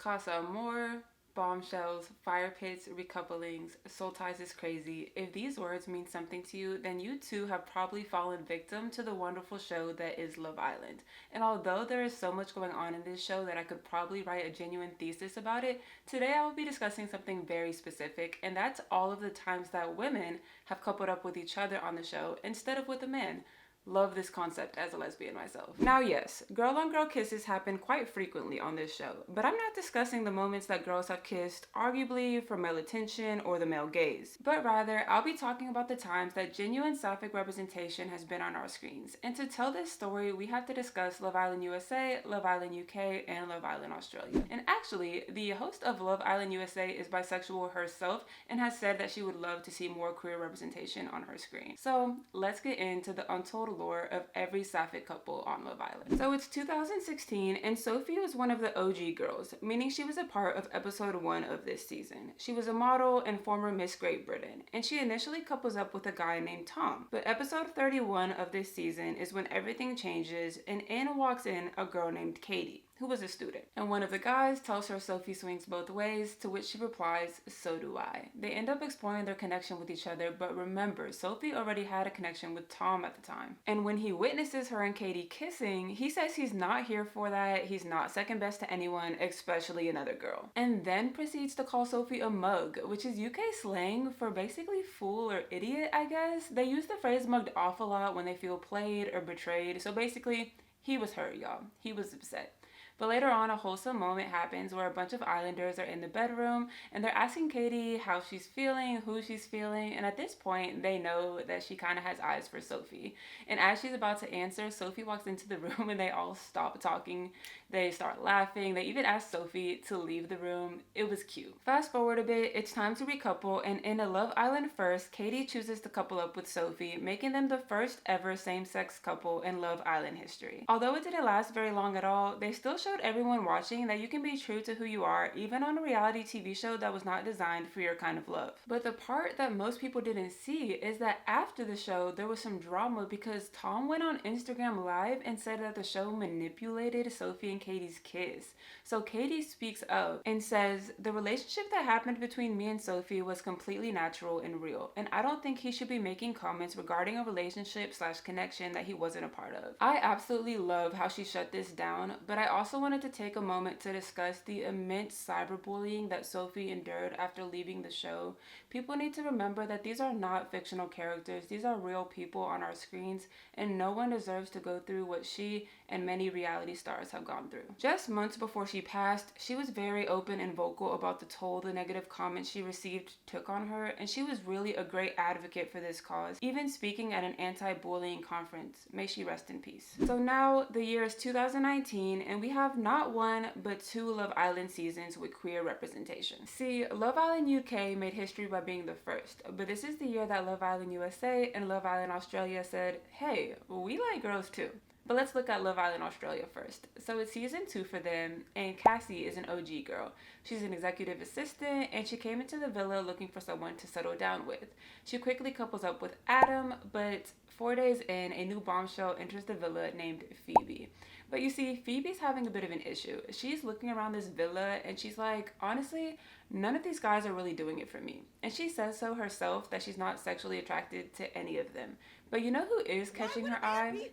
Casa Amor, bombshells, fire pits, recouplings, soul ties is crazy. If these words mean something to you, then you too have probably fallen victim to the wonderful show that is Love Island. And although there is so much going on in this show that I could probably write a genuine thesis about it, today I will be discussing something very specific, and that's all of the times that women have coupled up with each other on the show instead of with a man. Love this concept as a lesbian myself. Now, yes, girl on girl kisses happen quite frequently on this show, but I'm not discussing the moments that girls have kissed, arguably for male attention or the male gaze, but rather I'll be talking about the times that genuine sapphic representation has been on our screens. And to tell this story, we have to discuss Love Island USA, Love Island UK, and Love Island Australia. And actually, the host of Love Island USA is bisexual herself and has said that she would love to see more queer representation on her screen. So let's get into the untold lore of every sapphic couple on Love Island. So it's 2016 and Sophie was one of the OG girls, meaning she was a part of episode 1 of this season. She was a model and former Miss Great Britain, and she initially couples up with a guy named Tom. But episode 31 of this season is when everything changes and in walks in a girl named Katie, who was a student. And one of the guys tells her Sophie swings both ways, to which she replies, "So do I." They end up exploring their connection with each other, but remember, Sophie already had a connection with Tom at the time. And when he witnesses her and Katie kissing, he says he's not here for that, he's not second best to anyone, especially another girl. And then proceeds to call Sophie a mug, which is UK slang for basically fool or idiot, I guess. They use the phrase mugged off a lot when they feel played or betrayed, so basically, he was hurt, y'all. He was upset. But later on, a wholesome moment happens where a bunch of islanders are in the bedroom and they're asking Katie how she's feeling, who she's feeling, and at this point, they know that she kind of has eyes for Sophie. And as she's about to answer, Sophie walks into the room and they all stop talking. They start laughing. They even ask Sophie to leave the room. It was cute. Fast forward a bit, it's time to recouple, and in a Love Island first, Katie chooses to couple up with Sophie, making them the first ever same-sex couple in Love Island history. Although it didn't last very long at all, they still showed everyone watching that you can be true to who you are, even on a reality TV show that was not designed for your kind of love. But the part that most people didn't see is that after the show, there was some drama because Tom went on Instagram Live and said that the show manipulated Sophie and Katie's kiss. So Katie speaks up and says, "The relationship that happened between me and Sophie was completely natural and real, and I don't think he should be making comments regarding a relationship / connection that he wasn't a part of." I absolutely love how she shut this down, but I also wanted to take a moment to discuss the immense cyberbullying that Sophie endured after leaving the show. People need to remember that these are not fictional characters, these are real people on our screens, and no one deserves to go through what she and many reality stars have gone through. Just months before she passed, she was very open and vocal about the toll the negative comments she received took on her, and she was really a great advocate for this cause, even speaking at an anti-bullying conference. May she rest in peace. So now the year is 2019, and we have not one but 2 Love Island seasons with queer representation. See, Love Island UK made history by being the first, but this is the year that Love Island USA and Love Island Australia said, "Hey, we like girls too." But let's look at Love Island Australia first. So it's season 2 for them, and Cassie is an OG girl. She's an executive assistant, and she came into the villa looking for someone to settle down with. She quickly couples up with Adam, but 4 days in, a new bombshell enters the villa named Phoebe. But you see, Phoebe's having a bit of an issue. She's looking around this villa, and she's like, honestly, none of these guys are really doing it for me. And she says so herself that she's not sexually attracted to any of them. But you know who is catching her eye?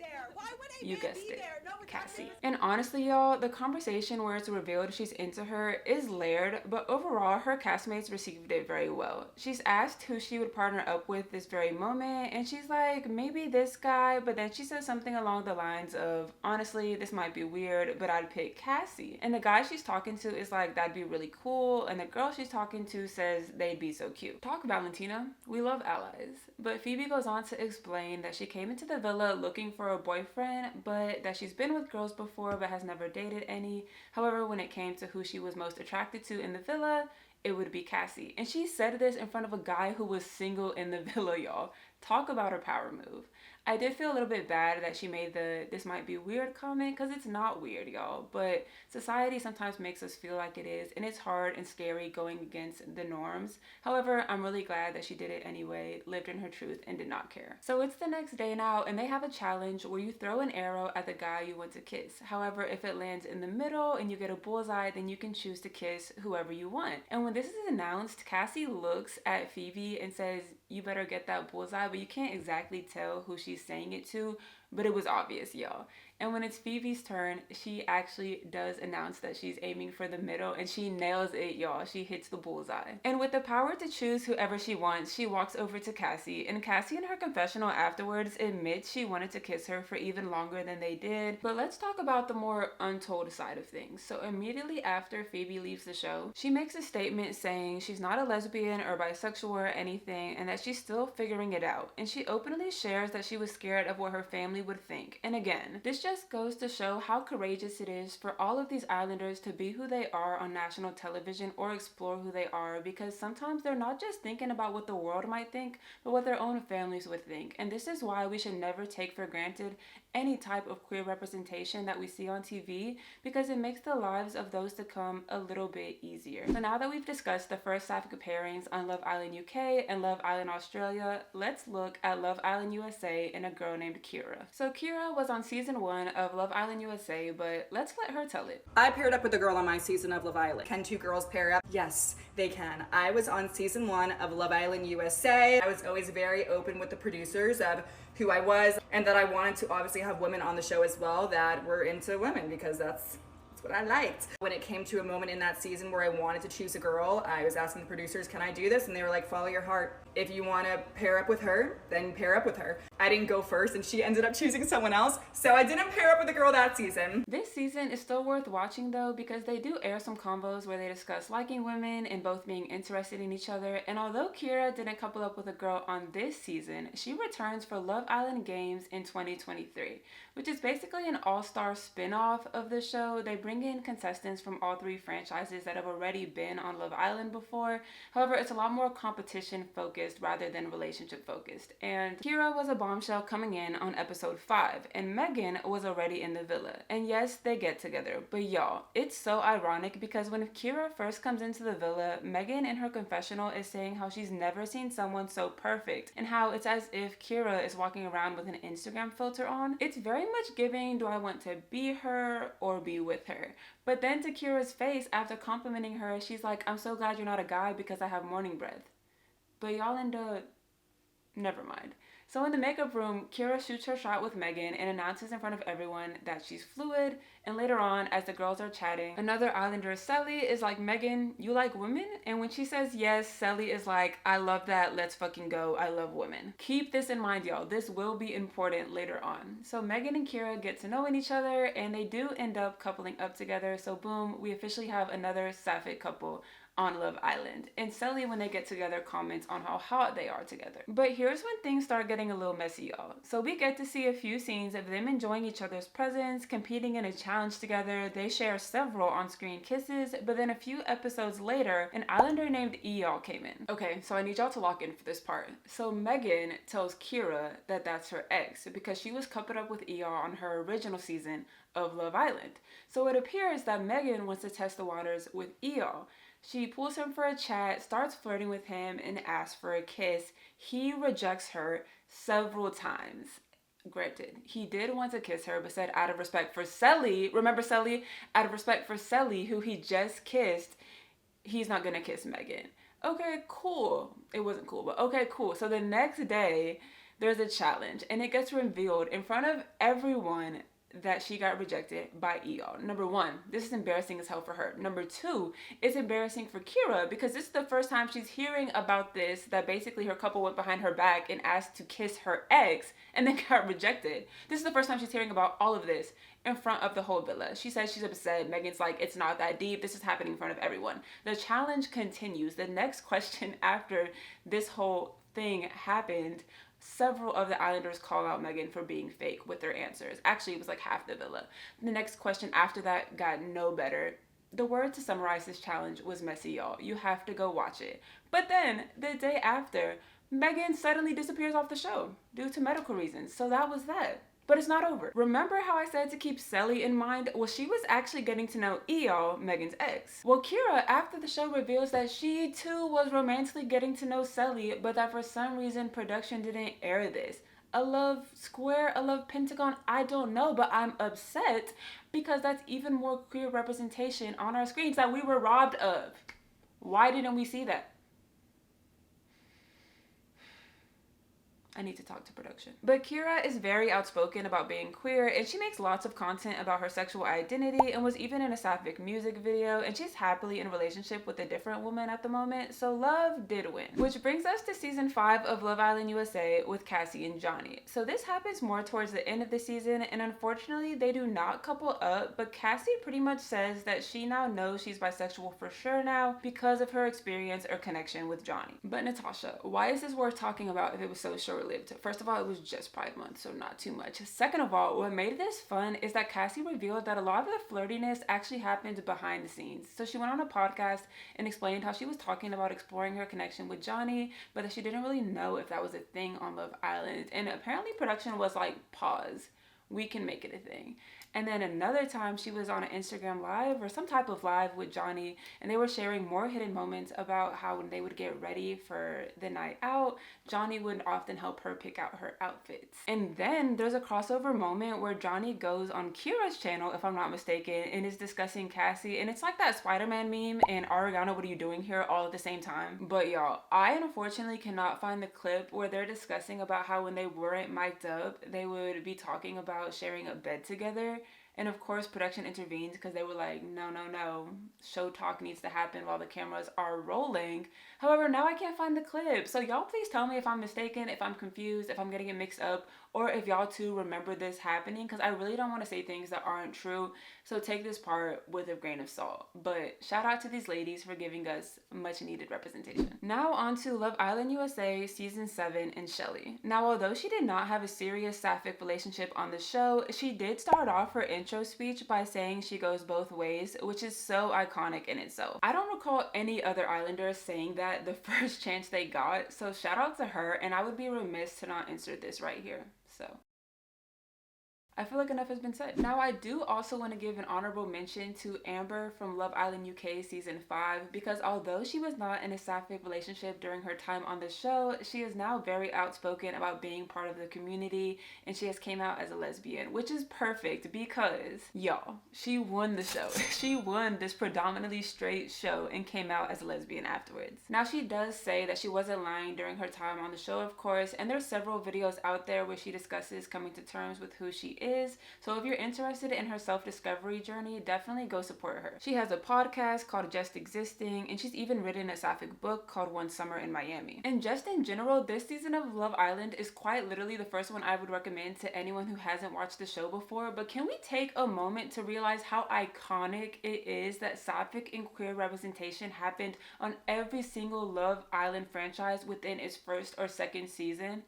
You guessed it, Cassie. And honestly, y'all, the conversation where it's revealed she's into her is layered, but overall, her castmates received it very well. She's asked who she would partner up with this very moment, and she's like, maybe this guy, but then she says something along the lines of, honestly, this might be weird, but I'd pick Cassie. And the guy she's talking to is like, that'd be really cool, and the girl she's talking to says they'd be so cute. Talk, Valentina. We love allies. But Phoebe goes on to explain that she came into the villa looking for a boyfriend, but that she's been with girls before but has never dated any. However, when it came to who she was most attracted to in the villa, it would be Cassie. And she said this in front of a guy who was single in the villa, y'all. Talk about her power move. I did feel a little bit bad that she made the "this might be weird" comment, because it's not weird, y'all. But society sometimes makes us feel like it is, and it's hard and scary going against the norms. However, I'm really glad that she did it anyway, lived in her truth, and did not care. So it's the next day now, and they have a challenge where you throw an arrow at the guy you want to kiss. However, if it lands in the middle and you get a bullseye, then you can choose to kiss whoever you want. And when this is announced, Cassie looks at Phoebe and says, "You better get that bullseye," but you can't exactly tell who she's saying it to, but it was obvious, y'all. And when it's Phoebe's turn, she actually does announce that she's aiming for the middle, and she nails it, y'all. She hits the bullseye. And with the power to choose whoever she wants, she walks over to Cassie, and Cassie in her confessional afterwards admits she wanted to kiss her for even longer than they did. But let's talk about the more untold side of things. So immediately after Phoebe leaves the show, she makes a statement saying she's not a lesbian or bisexual or anything, and that she's still figuring it out. And she openly shares that she was scared of what her family would think. And again, this just goes to show how courageous it is for all of these islanders to be who they are on national television or explore who they are, because sometimes they're not just thinking about what the world might think, but what their own families would think. And this is why we should never take for granted any type of queer representation that we see on TV, because it makes the lives of those to come a little bit easier. So now that we've discussed the first sapphic pairings on Love Island UK and Love Island Australia, let's look at Love Island USA and a girl named Kira. So Kira was on season 1 of Love Island USA, but let's let her tell it. I paired up with a girl on my season of Love Island. Can two girls pair up? Yes, they can. I was on season 1 of Love Island USA. I was always very open with the producers of who I was, and that I wanted to obviously have women on the show as well that were into women, because that's what I liked. When it came to a moment in that season where I wanted to choose a girl, I was asking the producers, can I do this? And they were like, follow your heart. If you want to pair up with her, then pair up with her. I didn't go first, and she ended up choosing someone else, so I didn't pair up with a girl that season. This season is still worth watching though, because they do air some combos where they discuss liking women and both being interested in each other. And although Kira didn't couple up with a girl on this season, she returns for Love Island Games in 2023, which is basically an all-star spin-off of the show. They bring in contestants from all 3 franchises that have already been on Love Island before. However, it's a lot more competition focused rather than relationship focused. And Kira was a bombshell coming in on episode 5, and Megan was already in the villa. And yes, they get together, but y'all, it's so ironic, because when Kira first comes into the villa, Megan in her confessional is saying how she's never seen someone so perfect, and how it's as if Kira is walking around with an Instagram filter on. It's very much giving, do I want to be her or be with her? But then to Kira's face, after complimenting her, she's like, I'm so glad you're not a guy because I have morning breath. But y'all end up, never mind. So in the makeup room, Kira shoots her shot with Megan and announces in front of everyone that she's fluid. And later on, as the girls are chatting, another islander, Sally, is like, Megan, you like women? And when she says yes, Sally is like, I love that, let's fucking go, I love women. Keep this in mind, y'all, this will be important later on. So Megan and Kira get to knowing each other, and they do end up coupling up together. So boom, we officially have another sapphic couple on Love Island. And Sally, when they get together, comments on how hot they are together. But here's when things start getting a little messy, y'all. So we get to see a few scenes of them enjoying each other's presence, competing in a challenge together. They share several on-screen kisses, but then a few episodes later, an islander named Eyal came in. Okay, so I need y'all to lock in for this part. So Megan tells Kira that that's her ex, because she was coupled up with Eyal on her original season of Love Island. So it appears that Megan wants to test the waters with Eyal. She pulls him for a chat, starts flirting with him, and asks for a kiss. He rejects her several times. Granted, he did want to kiss her, but said out of respect for Sally, remember Sally? Out of respect for Sally, who he just kissed, he's not gonna kiss Megan. Okay, cool. It wasn't cool, but okay, cool. So the next day, there's a challenge, and it gets revealed in front of everyone that she got rejected by Eyal. Number 1, this is embarrassing as hell for her. Number 2, it's embarrassing for Kira, because this is the first time she's hearing about this, that basically her couple went behind her back and asked to kiss her ex and then got rejected. This is the first time she's hearing about all of this in front of the whole villa. She says she's upset. Megan's like, it's not that deep. This is happening in front of everyone. The challenge continues. The next question after this whole thing happened, several of the islanders call out Megan for being fake with their answers. Actually, it was like half the villa. The next question after that got no better. The word to summarize this challenge was messy, y'all. You have to go watch it. But then, the day after, Megan suddenly disappears off the show due to medical reasons. So that was that. But it's not over. Remember how I said to keep Selly in mind? Well, she was actually getting to know Eeyore, Megan's ex. Well, Kira, after the show, reveals that she too was romantically getting to know Selly, but that for some reason production didn't air this. A love square, a love pentagon, I don't know, but I'm upset because that's even more queer representation on our screens that we were robbed of. Why didn't we see that? I need to talk to production. But Kira is very outspoken about being queer, and she makes lots of content about her sexual identity and was even in a sapphic music video, and she's happily in a relationship with a different woman at the moment, so love did win. Which brings us to season 5 of Love Island USA with Cassie and Johnny. So this happens more towards the end of the season, and unfortunately they do not couple up, but Cassie pretty much says that she now knows she's bisexual for sure now because of her experience or connection with Johnny. But Natasha, why is this worth talking about if it was so short-lived? First of all, it was just Pride Month, so not too much. Second of all, what made this fun is that Cassie revealed that a lot of the flirtiness actually happened behind the scenes. So she went on a podcast and explained how she was talking about exploring her connection with Johnny, but that she didn't really know if that was a thing on Love Island. And apparently production was like, pause, we can make it a thing. And then another time she was on an Instagram live or some type of live with Johnny, and they were sharing more hidden moments about how when they would get ready for the night out, Johnny would often help her pick out her outfits. And then there's a crossover moment where Johnny goes on Kira's channel, if I'm not mistaken, and is discussing Cassie, and it's like that Spider-Man meme and Ariana, what are you doing here, all at the same time. But y'all, I unfortunately cannot find the clip where they're discussing about how when they weren't mic'd up, they would be talking about sharing a bed together. And of course, production intervened because they were like, no, no, no, show talk needs to happen while the cameras are rolling. However, now I can't find the clip. So y'all please tell me if I'm mistaken, if I'm confused, if I'm getting it mixed up, or if y'all too remember this happening, because I really don't want to say things that aren't true. So take this part with a grain of salt. But shout out to these ladies for giving us much needed representation. Now on to Love Island USA Season 7 and Shelly. Now, although she did not have a serious sapphic relationship on the show, she did start off her intro speech by saying she goes both ways, which is so iconic in itself. I don't recall any other Islanders saying that the first chance they got, so shout out to her, and I would be remiss to not insert this right here. So I feel like enough has been said. Now, I do also want to give an honorable mention to Amber from Love Island UK Season 5, because although she was not in a sapphic relationship during her time on the show, she is now very outspoken about being part of the community, and she has came out as a lesbian, which is perfect because, y'all, she won the show. She won this predominantly straight show and came out as a lesbian afterwards. Now, she does say that she wasn't lying during her time on the show, of course, and there's several videos out there where she discusses coming to terms with who she is. So if you're interested in her self-discovery journey, definitely go support her. She has a podcast called Just Existing, and she's even written a sapphic book called One Summer in Miami. And just in general, this season of Love Island is quite literally the first one I would recommend to anyone who hasn't watched the show before. But can we take a moment to realize how iconic it is that sapphic and queer representation happened on every single Love Island franchise within its first or second season?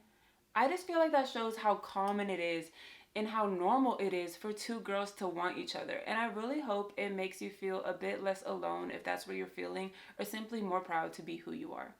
I just feel like that shows how common it is and how normal it is for two girls to want each other. And I really hope it makes you feel a bit less alone if that's what you're feeling, or simply more proud to be who you are.